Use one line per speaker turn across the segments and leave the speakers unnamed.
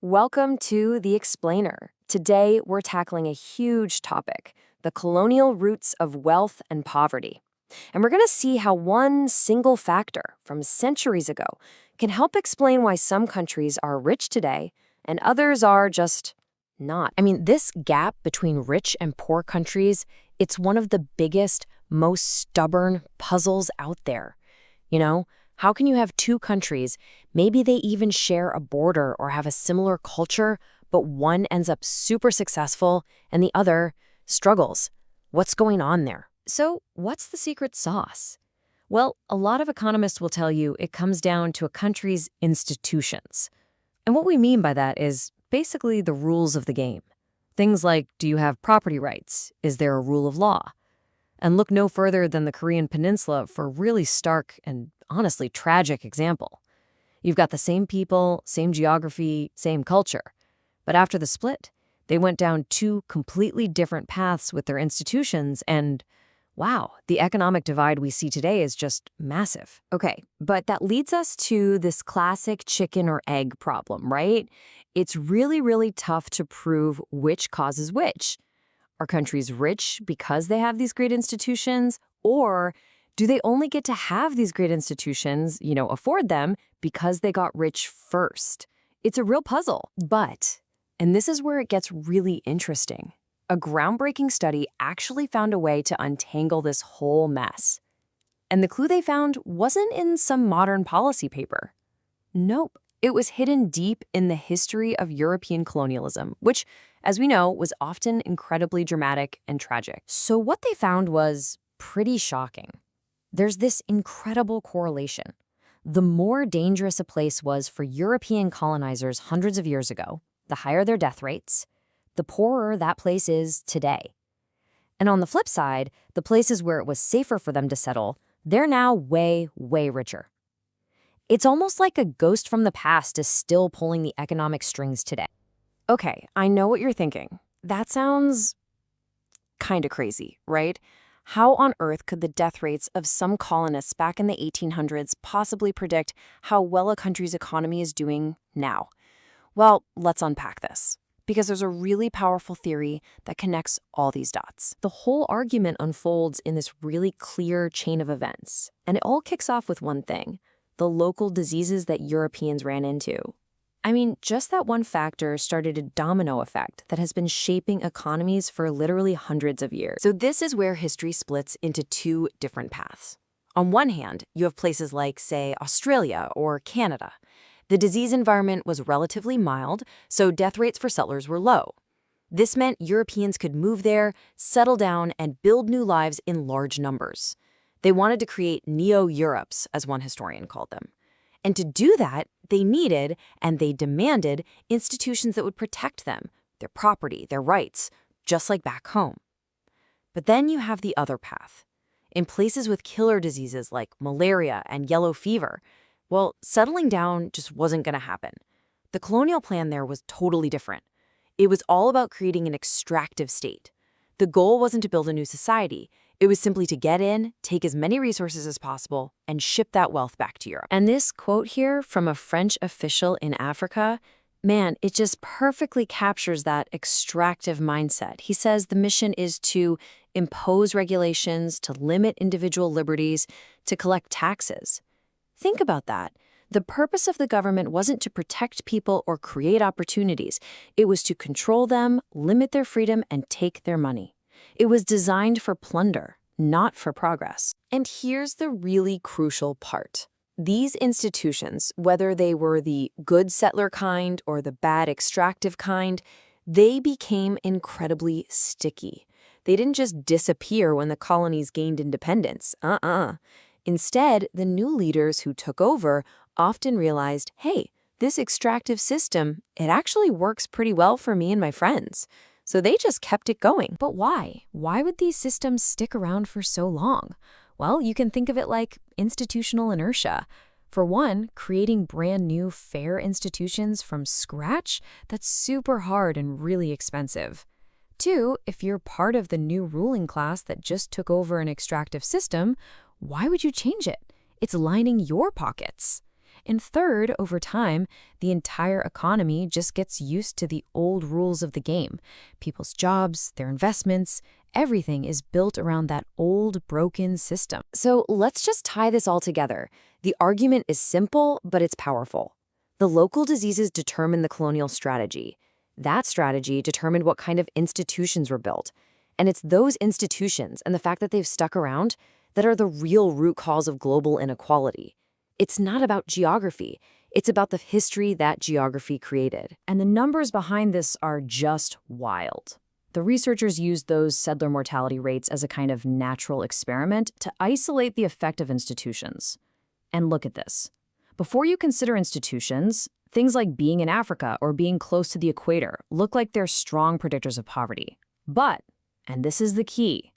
Welcome to The Explainer. Today, we're tackling a huge topic, the colonial roots of wealth and poverty. And we're going to see how one single factor from centuries ago can help explain why some countries are rich today and others are just not. This gap between rich and poor countries, it's one of the biggest, most stubborn puzzles out there. How can you have two countries, maybe they even share a border or have a similar culture, but one ends up super successful and the other struggles? What's going on there? So, what's the secret sauce? Well, a lot of economists will tell you it comes down to a country's institutions. And what we mean by that is basically the rules of the game. Things like, do you have property rights? Is there a rule of law? And look no further than the Korean Peninsula for a really stark and honestly tragic example. You've got the same people, same geography, same culture. But after the split, they went down two completely different paths with their institutions and, wow, the economic divide we see today is just massive. Okay, but that leads us to this classic chicken or egg problem, right? It's really, really tough to prove which causes which. Are countries rich because they have these great institutions, or do they only get to have these great institutions, afford them, because they got rich first? It's a real puzzle. But, and this is where it gets really interesting, a groundbreaking study actually found a way to untangle this whole mess. And the clue they found wasn't in some modern policy paper. Nope. It was hidden deep in the history of European colonialism, which, as we know, was often incredibly dramatic and tragic. So what they found was pretty shocking. There's this incredible correlation. The more dangerous a place was for European colonizers hundreds of years ago, the higher their death rates, the poorer that place is today. And on the flip side, the places where it was safer for them to settle, they're now way, way richer. It's almost like a ghost from the past is still pulling the economic strings today. Okay, I know what you're thinking. That sounds kind of crazy, right? How on earth could the death rates of some colonists back in the 1800s possibly predict how well a country's economy is doing now? Well, let's unpack this, because there's a really powerful theory that connects all these dots. The whole argument unfolds in this really clear chain of events, and it all kicks off with one thing: the local diseases that Europeans ran into. Just that one factor started a domino effect that has been shaping economies for literally hundreds of years. So this is where history splits into two different paths. On one hand, you have places like, say, Australia or Canada. The disease environment was relatively mild, so death rates for settlers were low. This meant Europeans could move there, settle down, and build new lives in large numbers. They wanted to create neo-Europes, as one historian called them. And to do that, they needed, and they demanded, institutions that would protect them, their property, their rights, just like back home. But then you have the other path. In places with killer diseases like malaria and yellow fever, well, settling down just wasn't going to happen. The colonial plan there was totally different. It was all about creating an extractive state. The goal wasn't to build a new society. It was simply to get in, take as many resources as possible, and ship that wealth back to Europe. And this quote here from a French official in Africa, man, it just perfectly captures that extractive mindset. He says the mission is to impose regulations, to limit individual liberties, to collect taxes. Think about that. The purpose of the government wasn't to protect people or create opportunities. It was to control them, limit their freedom, and take their money. It was designed for plunder, not for progress. And here's the really crucial part. These institutions, whether they were the good settler kind or the bad extractive kind, they became incredibly sticky. They didn't just disappear when the colonies gained independence. Instead, the new leaders who took over often realized, hey, this extractive system, it actually works pretty well for me and my friends. So they just kept it going. But why? Why would these systems stick around for so long? Well, you can think of it like institutional inertia. For one, creating brand new, fair institutions from scratch, that's super hard and really expensive. Two, if you're part of the new ruling class that just took over an extractive system, why would you change it? It's lining your pockets.
And third, over time, the entire economy just gets used to the old rules of the game. People's jobs, their investments, everything is built around that old, broken system.
So let's just tie this all together. The argument is simple, but it's powerful. The local diseases determine the colonial strategy. That strategy determined what kind of institutions were built. And it's those institutions and the fact that they've stuck around that are the real root cause of global inequality. It's not about geography. It's about the history that geography created.
And the numbers behind this are just wild. The researchers used those settler mortality rates as a kind of natural experiment to isolate the effect of institutions. And look at this. Before you consider institutions, things like being in Africa or being close to the equator look like they're strong predictors of poverty. But, and this is the key,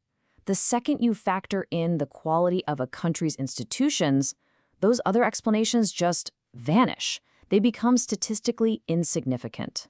the second you factor in the quality of a country's institutions, those other explanations just vanish. They become statistically insignificant.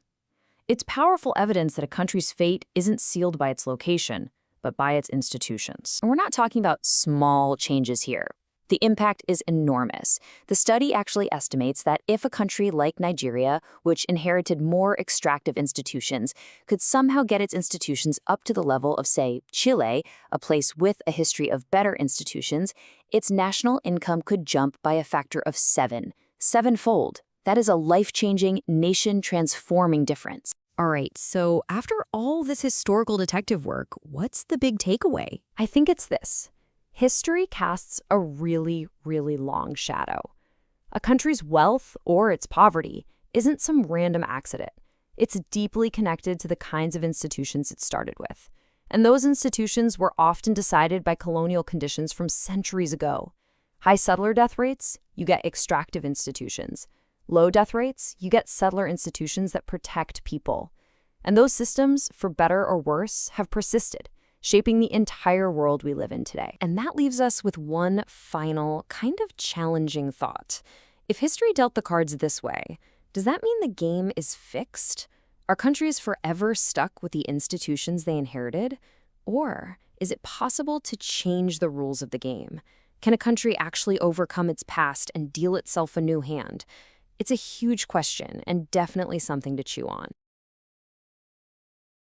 It's powerful evidence that a country's fate isn't sealed by its location, but by its institutions.
And we're not talking about small changes here. The impact is enormous. The study actually estimates that if a country like Nigeria, which inherited more extractive institutions, could somehow get its institutions up to the level of, say, Chile, a place with a history of better institutions, its national income could jump by a factor of 7, sevenfold. That is a life-changing, nation-transforming difference.
All right, so after all this historical detective work, what's the big takeaway?
I think it's this. History casts a really, really long shadow. A country's wealth or its poverty isn't some random accident. It's deeply connected to the kinds of institutions it started with. And those institutions were often decided by colonial conditions from centuries ago. High settler death rates, you get extractive institutions. Low death rates, you get settler institutions that protect people. And those systems, for better or worse, have persisted, shaping the entire world we live in today. And that leaves us with one final, kind of challenging thought. If history dealt the cards this way, does that mean the game is fixed? Are countries forever stuck with the institutions they inherited? Or is it possible to change the rules of the game? Can a country actually overcome its past and deal itself a new hand? It's a huge question and definitely something to chew on.